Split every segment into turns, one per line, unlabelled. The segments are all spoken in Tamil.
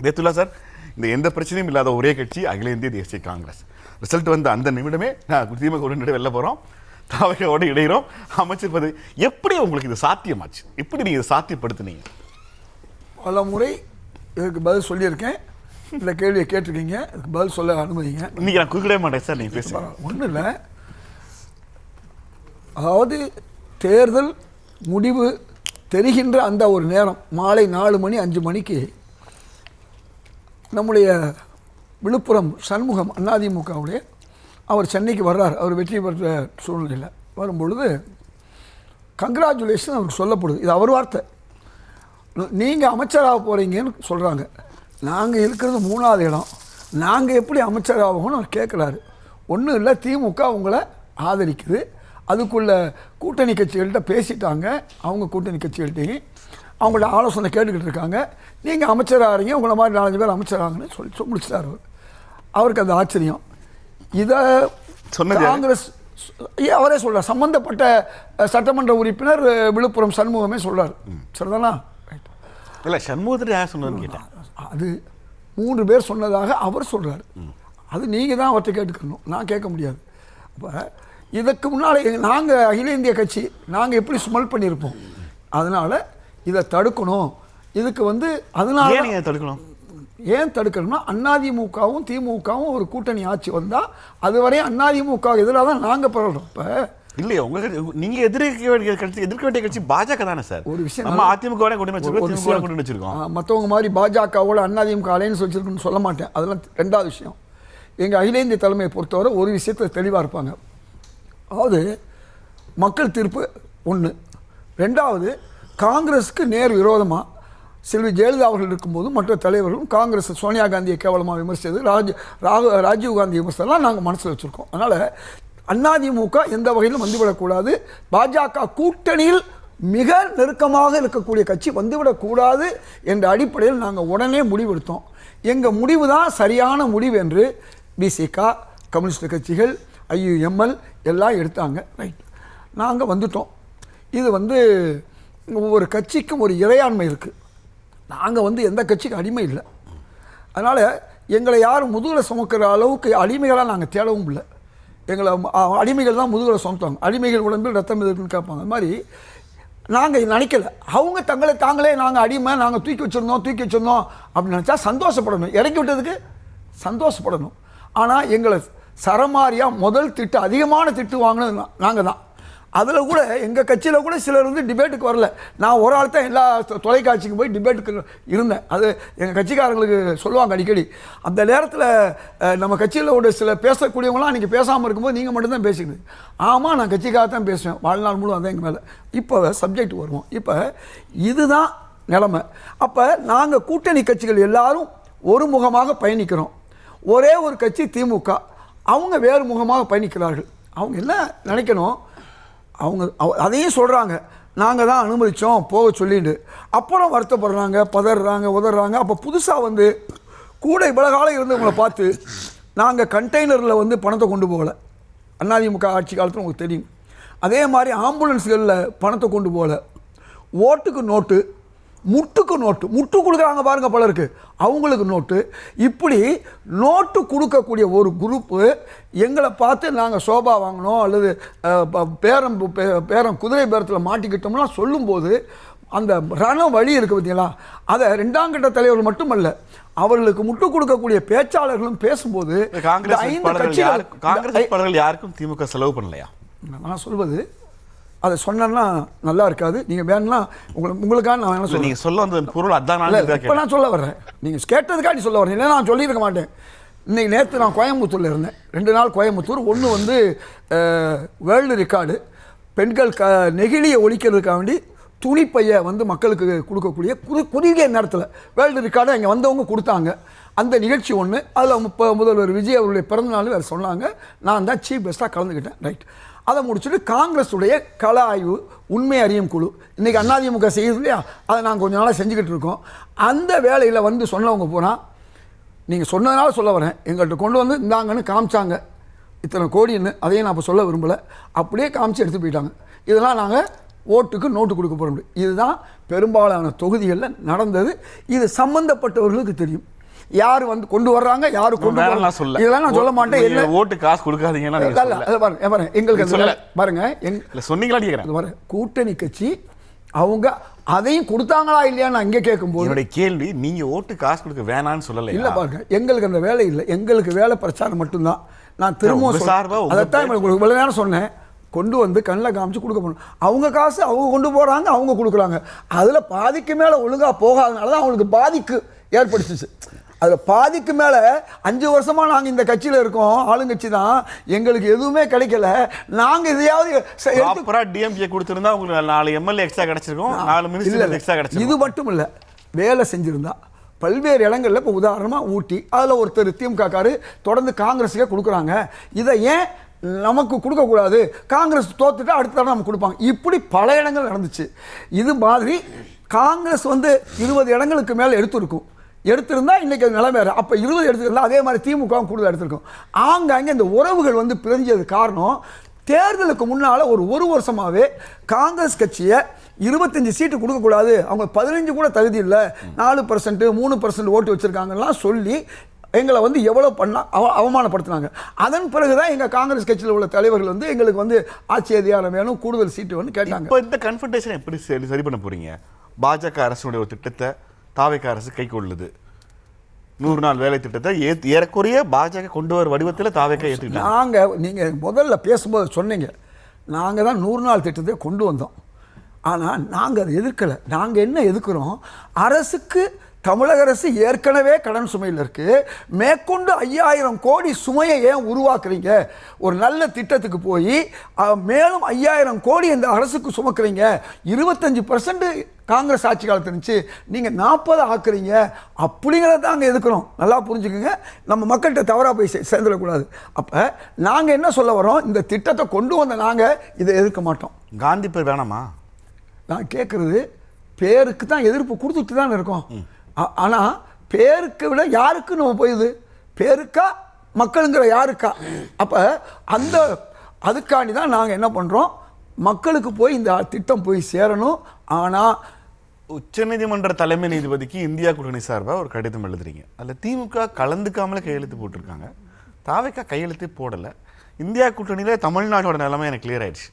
ரேத்துல்லா சார், இந்த எந்த பிரச்சனையும் இல்லாத ஒரே கட்சி அகில இந்திய தேசிய காங்கிரஸ். ரிசல்ட் வந்து அந்த நிமிடமே நான் திமுக உடனே வெளில போகிறோம், தாவகையோட இடையிறோம், அமைச்சர் பதவி. எப்படி உங்களுக்கு இது சாத்தியமாச்சு? எப்படி நீங்கள் இதை சாத்தியப்படுத்தினீங்க?
பல முறை இதுக்கு பதில் சொல்லியிருக்கேன். இந்த கேள்வியை கேட்டிருக்கீங்க, இதுக்கு பதில் சொல்ல அனுமதிங்க.
இன்னைக்கு நான் குறுக்கிடவே மாட்டேன் சார், நீங்கள் பேசுகிறேன்.
ஒன்றும் இல்லை, அதாவது தேர்தல் முடிவு தெரிகின்ற அந்த ஒரு நேரம் மாலை 4 மணி 5 மணிக்கு நம்முடைய விழுப்புரம் சண்முகம் அதிமுகவுடைய அவர் சென்னைக்கு வர்றார். அவர் வெற்றி பெற்ற சூழ்நிலையில் வரும்பொழுது கங்க்ராச்சுலேஷன் அவருக்கு சொல்லப்படுது. இது அவர் வார்த்தை. நீங்கள் அமைச்சராக போகிறீங்கன்னு சொல்கிறாங்க. நாங்கள் இருக்கிறது 3வது இடம், நாங்கள் எப்படி அமைச்சராகணும்னு அவர் கேட்குறாரு. ஒன்றும் இல்லை, திமுக உங்களை ஆதரிக்குது, அதுக்குள்ள கூட்டணி கட்சிகள்கிட்ட பேசிட்டாங்க, அவங்க கூட்டணி கட்சிகள்கிட்டையும் அவங்கள்ட்ட ஆலோசனை கேட்டுக்கிட்டு இருக்காங்க, நீங்கள் அமைச்சராகிறீங்க, உங்களை மாதிரி 4 பேர் அமைச்சராங்கன்னு சொல்லி முடிச்சிட்டார். அவருக்கு அந்த ஆச்சரியம். இதை காங்கிரஸ் அவரே சொல்கிறார், சம்பந்தப்பட்ட சட்டமன்ற உறுப்பினர் விழுப்புரம் சண்முகமே சொல்கிறார். சரிதானா?
இல்லை, சண்முகத்தில் யார் சொன்னதுன்னு கேட்டேன்.
அது 3 பேர் சொன்னதாக அவர் சொல்கிறார். அது நீங்கள் தான் அவர்கிட்ட கேட்டுக்கணும், நான் கேட்க முடியாது. அப்போ இதுக்கு முன்னால் நாங்கள் அகில இந்திய கட்சி நாங்கள் எப்படி ஸ்மெல் பண்ணியிருப்போம். அதனால் இதை தடுக்கணும். இதுக்கு வந்து அதனால
நீங்கள் தடுக்கணும்.
ஏன் தடுக்கணும்னா, அதிமுகவும் திமுகவும் ஒரு கூட்டணி ஆட்சி வந்தால் அதுவரை அதிமுக எதிராக தான் நாங்கள் பரவுறோம். இப்போ
இல்லையா, நீங்கள் எதிர்க்க வேண்டிய கட்சி பாஜக தானே சார்? ஒரு விஷயம், நம்ம அதிமுக கொண்டு வச்சிருக்கோம்.
மற்றவங்க மாதிரி பாஜகவோட அதிமுக அலைன்ஸ் வச்சிருக்குன்னு சொல்ல மாட்டேன். அதெல்லாம் 2வது விஷயம். எங்கள் அகில இந்திய தலைமையை பொறுத்தவரை ஒரு விஷயத்தில் தெளிவாக இருப்பாங்க. அதாவது மக்கள் தீர்ப்பு 1. 2வது காங்கிரஸுக்கு நேர் விரோதமாக செல்வி ஜெயலலிதா அவர்கள் இருக்கும்போது மற்ற தலைவர்களும் காங்கிரஸ் சோனியா காந்தியை கேவலமாக விமர்சித்தது, ராஜீவ் காந்தி விமர்சனம்லாம் நாங்கள் மனசில் வச்சுருக்கோம். அதனால் அதிமுக எந்த வகையிலும் வந்துவிடக்கூடாது, பாஜக கூட்டணியில் மிக நெருக்கமாக இருக்கக்கூடிய கட்சி வந்துவிடக்கூடாது என்ற அடிப்படையில் நாங்கள் உடனே முடிவெடுத்தோம். எங்கள் முடிவு தான் சரியான முடிவு என்று பிசிக, கம்யூனிஸ்ட் கட்சிகள், IUML எல்லாம் எடுத்தாங்க. ரைட், நாங்கள் வந்துட்டோம். இது வந்து ஒவ்வொரு கட்சிக்கும் ஒரு இறையாண்மை இருக்குது. நாங்கள் எந்த கட்சிக்கும் அடிமை இல்லை. அதனால் எங்களை யாரும் முதுகில் சுமக்கிற அளவுக்கு அடிமைகளாக நாங்கள் தேடவும் இல்லை. எங்களை அடிமைகள் தான் முதுகில் சுமத்துவாங்க. அடிமைகள் உடம்பில் ரத்தம் இருக்குன்னு கேட்பாங்க. அது மாதிரி நாங்கள் நினைக்கல. அவங்க தங்களை தாங்களே நாங்கள் அடிமை, நாங்கள் தூக்கி வச்சுருந்தோம் அப்படின்னு நினச்சா சந்தோஷப்படணும். இறக்கி விட்டதுக்கு சந்தோஷப்படணும். ஆனால் எங்களை சரமாரியாக முதல் திட்டு, அதிகமான திட்டு வாங்கினது நாங்கள் தான். அதில் கூட எங்கள் கட்சியில் கூட சிலர் டிபேட்டுக்கு வரல. நான் ஒரு ஆள் தான் எல்லா தொலைக்காட்சிக்கு போய் டிபேட்டுக்கு இருந்தேன். அது எங்கள் கட்சிக்காரங்களுக்கு சொல்லுவாங்க அடிக்கடி. அந்த நேரத்தில் நம்ம கட்சியில் ஒரு சில பேசக்கூடியவங்களாம் அன்றைக்கி பேசாமல் இருக்கும்போது நீங்கள் மட்டும்தான் பேசிக்கணும். ஆமாம், நான் கட்சிக்காக தான் பேசுவேன், வாழ்நாள் முழு அதான் எங்கள் மேலே. இப்போ சப்ஜெக்ட் வருவோம். இப்போ இதுதான் நிலைமை. அப்போ நாங்கள் கூட்டணி கட்சிகள் எல்லாரும் ஒரு முகமாக பயணிக்கிறோம். ஒரே ஒரு கட்சி திமுக, அவங்க வேறு முகமாக பயணிக்கிறார்கள். அவங்க என்ன நினைக்கணும், அவங்க அதையும் சொல்கிறாங்க, நாங்கள் தான் அனுமதித்தோம் போக சொல்லிட்டு. அப்புறம் வருத்தப்படுறாங்க, பதறாங்க, உதறாங்க. அப்போ புதுசாக கூட இவ்வளோ காலம் இருந்தவங்களை பார்த்து நாங்கள் கண்டெய்னரில் பணத்தை கொண்டு போகலை. அதிமுக ஆட்சி காலத்தில் உங்களுக்கு தெரியும். அதே மாதிரி ஆம்புலன்ஸ்களில் பணத்தை கொண்டு போகலை. ஓட்டுக்கு நோட்டு, முட்டுக்கு நோட்டு, முட்டு கொடுக்குறாங்க பாருங்கள் பலருக்கு, அவங்களுக்கு நோட்டு. இப்படி நோட்டு கொடுக்கக்கூடிய ஒரு குரூப்பு எங்களை பார்த்து நாங்கள் சோபா வாங்கினோம் அல்லது பேரம் குதிரை பேரத்தில் மாட்டிக்கிட்டோம்லாம் சொல்லும்போது அந்த ரண வழி இருக்குது பார்த்தீங்களா, அதை 2ஆம் கட்ட தலைவர்கள் மட்டுமல்ல, அவர்களுக்கு முட்டு கொடுக்கக்கூடிய பேச்சாளர்களும் பேசும்போது
காங்கிரஸ் யாருக்கும் திமுக செலவு பண்ணலையா?
நான் சொல்வது அதை சொன்னா நல்லா இருக்காது. நீங்கள் வேணும்னா உங்களுக்காக நான் வேணா சொல்ல,
நீங்கள் சொல்ல வந்த பொருள் அதான்
இப்போ நான் சொல்ல வர்றேன். நீங்கள் கேட்டதுக்காண்டி சொல்ல வரேன், இல்லை நான் சொல்லியிருக்க மாட்டேன். இன்றைக்கி நேற்று நான் கோயம்புத்தூரில் இருந்தேன், 2 நாள் கோயம்புத்தூர். ஒன்று வேர்ல்டு ரெக்கார்டு பெண்கள் நெகிழியை ஒழிக்கிறதுக்காக வேண்டி துணிப்பையை மக்களுக்கு கொடுக்கக்கூடிய குறுகிய நேரத்தில் வேர்ல்டு ரெக்கார்டை இங்கே வந்தவங்க கொடுத்தாங்க. அந்த நிகழ்ச்சி ஒன்று. அதில் முதல்வர் விஜய் அவருடைய பிறந்தநாள் வேறு சொன்னாங்க. நான் தான் சீஃப் கெஸ்ட்டாக கலந்துக்கிட்டேன். ரைட், அதை முடிச்சுட்டு காங்கிரஸுடைய கள ஆய்வு உண்மை அறியும் குழு இன்றைக்கி அதிமுக செய்யுது இல்லையா, அதை நாங்கள் கொஞ்ச நாளாக செஞ்சுக்கிட்டு இருக்கோம். அந்த வேலையில் சொன்னவங்க போனால், நீங்கள் சொன்னதுனால சொல்ல வரேன், எங்கள்கிட்ட கொண்டு இந்தாங்கன்னு காமிச்சாங்க இத்தனை கோடின்னு. அதையும் நான் இப்போ சொல்ல விரும்பலை. அப்படியே காமிச்சு எடுத்து போயிட்டாங்க. இதெல்லாம் நாங்கள் ஓட்டுக்கு நோட்டு கொடுக்க போகிறோம். இதுதான் பெரும்பாலான தொகுதிகளில் நடந்தது. இது சம்பந்தப்பட்டவர்களுக்கு தெரியும். யார் வந்து கொண்டு வர்றாங்க, யாரு கொண்டு
சொல்ல,
இதெல்லாம் நான் சொல்ல மாட்டேன். என்ன
ஓட்டு காசு கொடுக்காதீங்கன்னா
பாருங்க, எங்களுக்கு பாருங்க,
சொன்னீங்களா கேட்குறேன்.
கூட்டணி கட்சி அவங்க அதையும் கொடுத்தாங்களா இல்லையா நான் இங்கே கேட்கும்போது
என்னுடைய கேள்வி, நீங்க ஓட்டு காசு கொடுக்க வேணான்னு சொல்லலை.
இல்லை பாருங்க, எங்களுக்கு அந்த வேலை இல்லை. எங்களுக்கு வேலை பிரச்சாரம் மட்டும்தான். நான் திரும்பவும் அதைத்தான் இவ்வளவு நேரம் சொன்னேன். கொண்டு வந்து கண்ணில் காமிச்சு கொடுக்க போகணும். அவங்க காசு அவங்க கொண்டு போகிறாங்க, அவங்க கொடுக்குறாங்க. அதில் பாதிக்கு மேலே ஒழுங்காக போகாதனால தான் அவங்களுக்கு பாதிக்கு ஏற்படுத்துச்சு. அதில் பாதிக்கு மேலே 5 வருஷமாக நாங்கள் இந்த கட்சியில் இருக்கோம், ஆளுங்கட்சி தான், எங்களுக்கு எதுவுமே கிடைக்கல. நாங்கள் இதையாவது
டிஎம்கே கொடுத்துருந்தா உங்களுக்கு 4 எம்எல்ஏ எக்ஸ்ட்ரா கிடைச்சிருக்கும், 4 மினிஸ்டர் எக்ஸ்ட்ரா கிடைச்சிருக்கும்.
இது மட்டும் இல்லை, வேலை செஞ்சுருந்தா பல்வேறு இடங்களில் இப்போ உதாரணமாக ஊட்டி, அதில் ஒருத்தர் திமுக காரு தொடர்ந்து காங்கிரஸுக்கே கொடுக்குறாங்க. இதை ஏன் நமக்கு கொடுக்கக்கூடாது? காங்கிரஸ் தோத்துட்டு அடுத்த தடவை நம்ம கொடுப்பாங்க. இப்படி பல இடங்கள் நடந்துச்சு. இது மாதிரி காங்கிரஸ் வந்து 20 இடங்களுக்கு மேலே எடுத்திருந்தா இன்னைக்கு நிலைமை வேறு. அப்போ 20 எடுத்துருந்தா அதே மாதிரி திமுகவும் கூடுதல் எடுத்திருக்கும். ஆங்காங்கே இந்த உறவுகள் வந்து பிரிஞ்சது காரணம், தேர்தலுக்கு முன்னால் ஒரு வருஷமாகவே காங்கிரஸ் கட்சியை 25 சீட்டு கொடுக்கக்கூடாது, அவங்க 15 கூட தகுதி இல்லை, 4% 3% ஓட்டு வச்சுருக்காங்கலாம் சொல்லி எங்களை வந்து எவ்வளோ அவமானப்படுத்தினாங்க. அதன் பிறகுதான் எங்கள் காங்கிரஸ் கட்சியில் உள்ள தலைவர்கள் வந்து எங்களுக்கு வந்து ஆட்சி அதிகாரம் வேணும், கூடுதல் சீட்டு வேணும் கேட்டாங்க.
இப்போ இந்த கன்ஃபர்டேஷன் எப்படி சரி பண்ண போறீங்க? பாஜக அரசுடைய ஒரு திட்டத்தை தாவேக அரசு கை கொள்ளுது. 100 நாள் வேலை திட்டத்தை ஏறக்குறைய பாஜக கொண்டு வர வடிவத்தில் தாவேக ஏற்றுக்கிட்டாங்க.
நாங்கள் நீங்கள் முதல்ல பேசும்போது சொன்னீங்க, நாங்கள் தான் 100 நாள் திட்டத்தை கொண்டு வந்தோம். ஆனால் நாங்கள் அதை எதிர்க்கலை. நாங்கள் என்ன எதிர்க்கிறோம், அரசுக்கு தமிழக அரசு ஏற்கனவே கடன் சுமையில் இருக்குது, மேற்கொண்டு 5000 கோடி சுமையை ஏன் உருவாக்குறீங்க? ஒரு நல்ல திட்டத்துக்கு போய் மேலும் 5000 கோடி இந்த அரசுக்கு சுமக்குறீங்க. 25% காங்கிரஸ் ஆட்சி காலத்தில் இருந்துச்சு, நீங்கள் 40 ஆக்குறீங்க. அப்படிங்கிறத தான் அங்கே எதுக்குறோம். நல்லா புரிஞ்சுக்குங்க, நம்ம மக்கள்கிட்ட தவறாக போய் சேர்ந்துடக்கூடாது. அப்போ நாங்கள் என்ன சொல்ல வரோம், இந்த திட்டத்தை கொண்டு வந்த நாங்கள் இதை எதிர்க்க மாட்டோம்.
காந்தி பேர் வேணாமா?
நான் கேட்குறது, பேருக்கு தான் எதிர்ப்பு கொடுத்துட்டு தான் இருக்கோம். ஆனால் பேருக்கு விட யாருக்கு நம்ம போயுது, பேருக்கா மக்களுங்கிற யாருக்கா? அப்போ அதுக்காண்டி தான் நாங்கள் என்ன பண்ணுறோம், மக்களுக்கு போய் இந்த திட்டம் போய் சேரணும். ஆனால்
உச்சநீதிமன்ற தலைமை நீதிபதிக்கு இந்தியா கூட்டணி சார்பாக ஒரு கடிதம் எழுதுறீங்க, அதில் திமுக கலந்துக்காமலே கையெழுத்து போட்டிருக்காங்க, தாவேகா கையெழுத்து போடலை. இந்தியா கூட்டணியில் தமிழ்நாட்டோட நிலைமை எனக்கு கிளியர் ஆயிடுச்சு.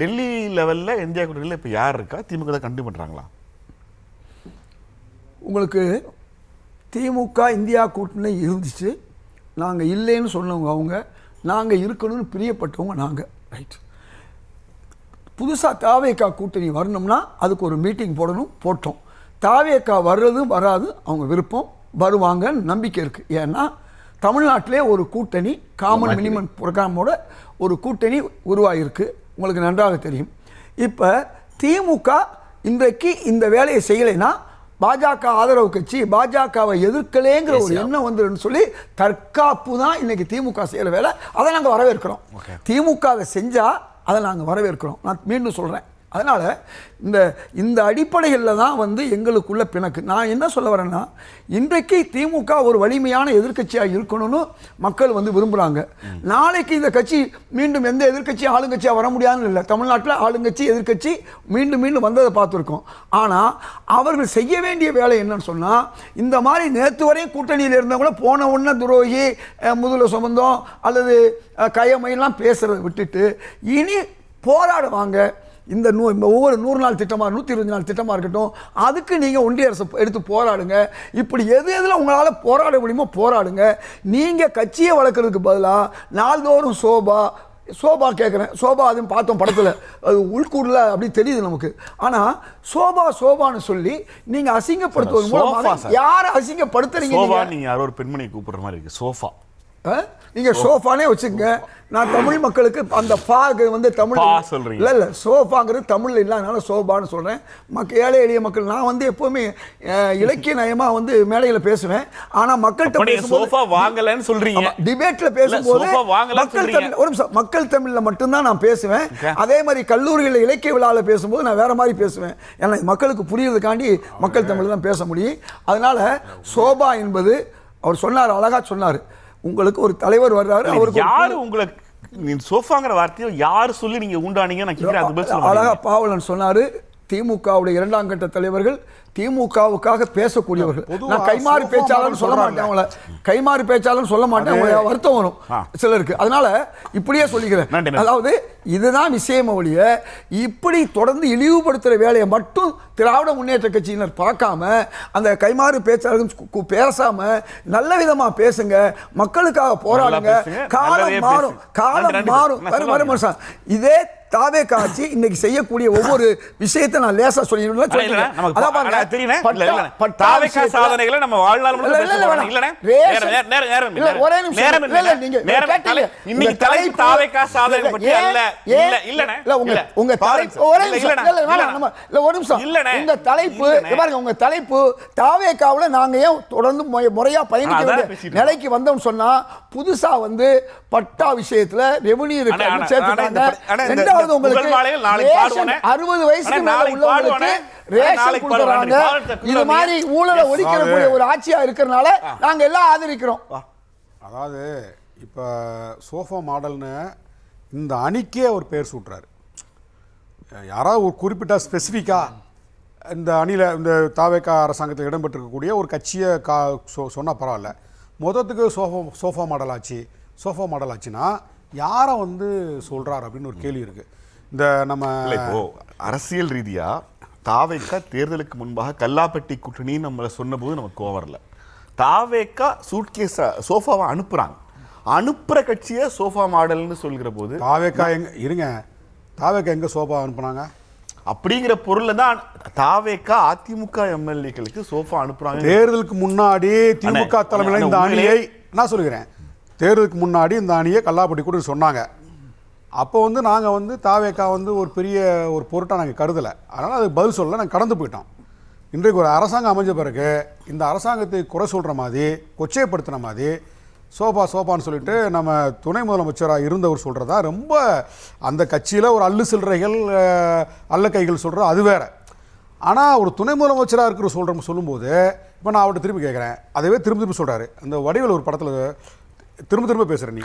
டெல்லி லெவலில் இந்தியா கூட்டணியில் இப்போ யார் இருக்கா? திமுக தான் கண்டினியூ பண்ணுறாங்களா?
உங்களுக்கு திமுக இந்தியா கூட்டணி இருந்துச்சு, நாங்கள் இல்லைன்னு சொன்னவங்க அவங்க, நாங்கள் இருக்கணும்னு பிரியப்பட்டவங்க நாங்கள். ரைட். புதுசாக தாவேகா கூட்டணி வரணும்னா அதுக்கு ஒரு மீட்டிங் போட்டோம். தாவேகா வர்றதும் வராது அவங்க விருப்பம், வருவாங்கன்னு நம்பிக்கை இருக்குது. ஏன்னா தமிழ்நாட்டிலே ஒரு கூட்டணி காமன் மினிமம் ப்ரோக்ராமோட ஒரு கூட்டணி உருவாகிருக்கு, உங்களுக்கு நன்றாக தெரியும். இப்போ திமுக இன்றைக்கு இந்த வேலையை செய்யலைன்னா பாஜக ஆதரவு கட்சி, பாஜகவை எதிர்க்கலேங்கிற ஒரு எண்ணம் வந்துருன்னு சொல்லி தற்காப்பு தான் இன்னைக்கு திமுக செய்கிற வேலை. அதை நாங்கள் வரவேற்கிறோம். திமுக அதை செஞ்சால் அதை நாங்கள் வரவேற்கிறோம். நான் மீண்டும் சொல்கிறேன். அதனால் இந்த அடிப்படைகளில் தான் வந்து எங்களுக்குள்ள பிணக்கு. நான் என்ன சொல்ல வரேன்னா, இன்றைக்கு திமுக ஒரு வலிமையான எதிர்க்கட்சியாக இருக்கணும்னு மக்கள் வந்து விரும்புகிறாங்க. நாளைக்கு இந்த கட்சி மீண்டும் எந்த எதிர்க்கட்சியும் ஆளுங்கட்சியாக வர முடியாதுன்னு இல்லை. தமிழ்நாட்டில் ஆளுங்கட்சி எதிர்க்கட்சி மீண்டும் வந்ததை பார்த்துருக்கோம். ஆனால் அவர்கள் செய்ய வேண்டிய வேலை என்னன்னு சொன்னால், இந்த மாதிரி நேற்று வரையும் கூட்டணியில் இருந்தவங்கள போன உடனே துரோகி, முதல சுமந்தம் அல்லது கயமையெல்லாம் பேசுகிறத விட்டுட்டு இனி போராடுவாங்க. இந்த ஒவ்வொரு 100 நாள் திட்டமாக 120 நாள் திட்டமாக இருக்கட்டும், அதுக்கு நீங்கள் ஒன்றிய அரசு எடுத்து போராடுங்க. இப்படி எதில் உங்களால் போராட முடியுமோ போராடுங்க. நீங்கள் கட்சியை வளர்க்குறதுக்கு பதிலாக நாள்தோறும் சோபா கேட்குறேன், சோபா அதுவும் பார்த்தோம் படத்தில், அது உள்கூடல அப்படி தெரியுது நமக்கு. ஆனால் சோபான்னு சொல்லி நீங்கள் அசிங்கப்படுத்துவது மூலமாக யாரை அசிங்கப்படுத்துறீங்க?
நீங்கள் யாரோ ஒரு பெண்மணியை கூப்பிடுற மாதிரி இருக்கு. சோஃபா
நீங்கள் சோஃபானே வச்சுக்கங்க. நான் தமிழ் மக்களுக்கு அந்த பாகு வந்து தமிழ்
சொல்கிறேன்,
இல்லை தமிழ்ங்கிறது தமிழில் இல்லை, அதனால சோபான்னு சொல்கிறேன். ஏழை எளிய மக்கள், நான் வந்து எப்போவுமே இலக்கிய நயமாக வந்து மேடையில் பேசுவேன். ஆனால் மக்கள்கிட்ட
சோஃபா வாங்கலன்னு சொல்கிறீங்க,
டிபேட்டில் பேசும்போது மக்கள் தமிழில் மட்டும்தான் நான் பேசுவேன். அதே மாதிரி கல்லூரிகளில் இலக்கிய விழாவில் பேசும்போது நான் வேறு மாதிரி பேசுவேன். ஏன்னா மக்களுக்கு புரியுறதுக்காண்டி மக்கள் தமிழ் தான் பேச முடியும். அதனால் சோபா என்பது அவர் சொன்னார், அழகாக சொன்னார். உங்களுக்கு ஒரு தலைவர் வர்றாரு, அவருக்கு
யாரு உங்களை நீ சோஃபாங்கிற வார்த்தையை யார் சொல்லி நீங்க உண்டானீங்க நான் கேட்கிறேன். அது பதில் சொல்ல
அழகா
மாட்டீங்க.
பாவலன் சொன்னாரு, திமுகவுடைய 2ஆம் கட்ட தலைவர்கள் திமுகவுக்காக பேசக்கூடியவர்கள். நான் கைமாறு பேச்சாளர் சொல்ல மாட்டேன், அவங்கள கைமாறு பேச்சாளர் சொல்ல மாட்டேன், வருத்தம் வரும் சிலருக்கு. அதனால இப்படியே சொல்லிக்கிறேன். அதாவது இதுதான் விஷயம் ஒழிய இப்படி தொடர்ந்து இழிவுபடுத்துற வேலையை மட்டும் திராவிட முன்னேற்ற கட்சியினர் பார்க்காம அந்த கைமாறு பேச்சாளர்கள் பேசாம நல்ல விதமா பேசுங்க, மக்களுக்காக போராடுங்க. காலம் மாறும், காலம் மாறும். இதே தாவே காட்சி இன்னைக்கு செய்யக்கூடிய ஒவ்வொரு விஷயத்தை நான் லேசா சொல்லிடுறேன்.
சாதனைகளை நம்ம வாழ்நாள்
உங்க தலைப்பு தாவேக்காவுல நாங்க ஏன் தொடர்ந்து முறையா பயணிக்க வேண்டிய நிலைக்கு வந்தோம் சொன்னா, புதுசா வந்து பட்டா விஷயத்துல ரெவென்யூ இருக்கு சேர்த்துட்டாங்க. உங்களுக்கு 60 வயசுக்கு மேல உள்ளவங்களுக்கு ரேஷன் கொடுக்கறாங்க. இது மாதிரி ஊழலை ஒழிக்கக்கூடிய ஒரு ஆட்சியா இருக்கறனால நாங்க எல்லாம் ஆதரிக்கிறோம்.
அதாவது இப்ப சோஃபா மாடல்னு இந்த அணிக்கே ஒரு பேர் சூட்டுறாரு. யாராவது ஒரு குறிப்பிட்ட ஸ்பெசிஃபிக்கா இந்த அணியில் இந்த தாவேக்கா அரசாங்கத்தில் இடம்பெற்றிருக்கக்கூடிய ஒரு கட்சியை சொன்னால் பரவாயில்ல. மொத்தத்துக்கு சோஃபா மாடல் ஆச்சுன்னா யாரை வந்து சொல்கிறார் அப்படின்னு ஒரு கேள்வி இருக்குது. இந்த நம்ம
இப்போ அரசியல் ரீதியா தாவேக்கா தேர்தலுக்கு முன்பாக கல்லாப்பட்டி கூட்டணி நம்மளை சொன்னபோது நமக்கு கோவம் வரல. தாவேக்கா சூட்கேஸ் சோஃபாவை அனுப்புற கட்சியை சோஃபா மாடல்னு சொல்கிற போது
தாவேக்கா எங்க சோஃபா அனுப்புனாங்க
அப்படிங்கிற பொருள்ல தான் தாவேக்கா அதிமுக எம்எல்ஏக்களுக்கு சோஃபா அனுப்புறாங்க.
தேர்தலுக்கு முன்னாடி திமுக தலைமையில் இந்த அணியை நான் சொல்லுகிறேன், தேர்தலுக்கு முன்னாடி இந்த அணியை கல்லாப்பட்டி கூட சொன்னாங்க. அப்போ வந்து நாங்கள் வந்து தாவேக்கா வந்து ஒரு பெரிய ஒரு பொருட்டாக நாங்கள் கருதலை. அதனால் அது பதில் சொல்ல நாங்கள் கடந்து போயிட்டோம். இன்றைக்கு ஒரு அரசாங்கம் அமைஞ்ச பிறகு இந்த அரசாங்கத்தை குறை சொல்கிற மாதிரி கொச்சைப்படுத்துகிற மாதிரி சோபான்னு சொல்லிட்டு நம்ம துணை முதலமைச்சராக இருந்தவர் சொல்கிறதா ரொம்ப அந்த கட்சியில் ஒரு அல்லு சில்லறைகள் அல்ல கைகள் சொல்கிறது அது வேறு. ஆனால் ஒரு துணை முதலமைச்சராக இருக்கிற சொல்லும்போது இப்போ நான் அவர்கிட்ட திரும்பி கேட்குறேன், அதவே திரும்ப சொல்கிறாரு. அந்த வடிவேல் ஒரு படத்தில் திரும்ப பேசுறேன்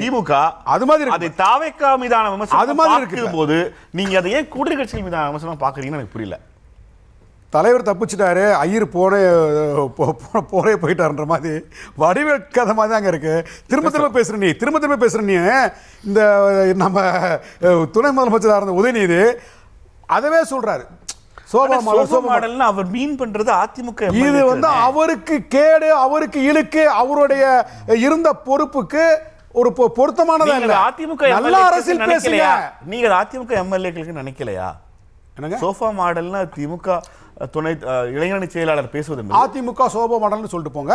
திமுக அது மாதிரி அது தாவேக்கா மீதான விமர்சனம் அது மாதிரி இருக்கும்போது நீங்க அதை ஏன் கூட்டணி கட்சிகள் மீதான விமர்சனம் பார்க்கறீங்கன்னு எனக்கு புரியல.
தலைவர் தப்பிச்சிட்டாரு, ஐயர் போரே போயிட்டாருன்ற மாதிரி வடிவேல் கதை மாதிரி அங்கே இருக்கு. திரும்ப பேசுற நீ இந்த நம்ம துணை முதலமைச்சராக இருந்த உதயநிதி அதவே சொல்றாரு.
அவர் மீன் பண்றது அதிமுக.
இது வந்து அவருக்கு கேடு, அவருக்கு இழுக்கு, அவருடைய இருந்த பொறுப்புக்கு ஒரு பொருத்தமானதா இல்ல.
அதிமுக நல்ல அரசியல் பேசுங்க. நீங்க அதிமுக எம்எல்ஏக்களுக்கு நினைக்கலையா? சோஃபா மாடல்னா திமுக துணை இளைஞரணி செயலாளர் பேசுவது
அதிமுக சோபா மாடல்னு சொல்லிட்டு போங்க.